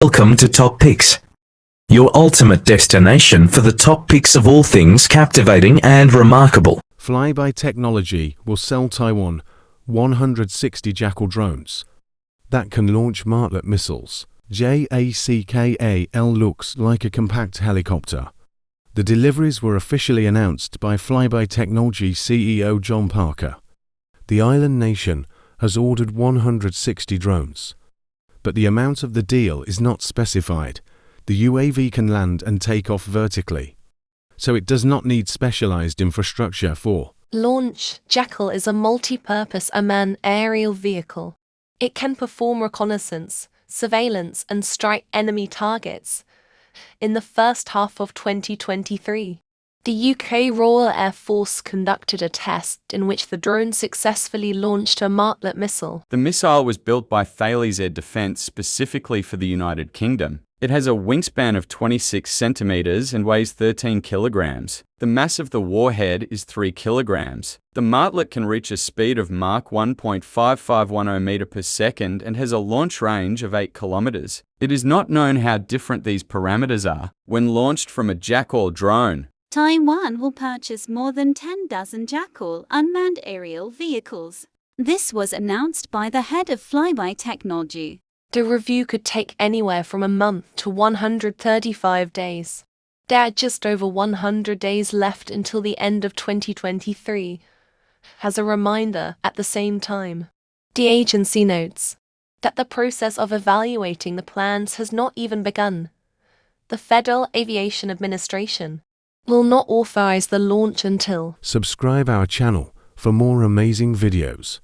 Welcome to Top Picks, your ultimate destination for the top picks of all things captivating and remarkable. Flyby Technology will sell Taiwan 160 JACKAL drones that can launch Martlet missiles. JACKAL looks like a compact helicopter. The deliveries were officially announced by Flyby Technology CEO John Parker. The island nation has ordered 160 drones, but the amount of the deal is not specified. The UAV can land and take off vertically, so it does not need specialized infrastructure for launch. JACKAL is a multi-purpose unmanned aerial vehicle. It can perform reconnaissance, surveillance and strike enemy targets. In the first half of 2023, the UK Royal Air Force conducted a test in which the drone successfully launched a Martlet missile. The missile was built by Thales Air Defence specifically for the United Kingdom. It has a wingspan of 26 centimetres and weighs 13 kilograms. The mass of the warhead is 3 kilograms. The Martlet can reach a speed of Mach 1.5510 meter per second and has a launch range of 8 kilometres. It is not known how different these parameters are when launched from a JACKAL drone. Taiwan will purchase more than 10 dozen JACKAL unmanned aerial vehicles. This was announced by the head of Flyby Technology. The review could take anywhere from a month to 135 days. There are just over 100 days left until the end of 2023. As a reminder, at the same time, the agency notes that the process of evaluating the plans has not even begun. The Federal Aviation Administration will not authorize the launch until. Subscribe our channel for more amazing videos.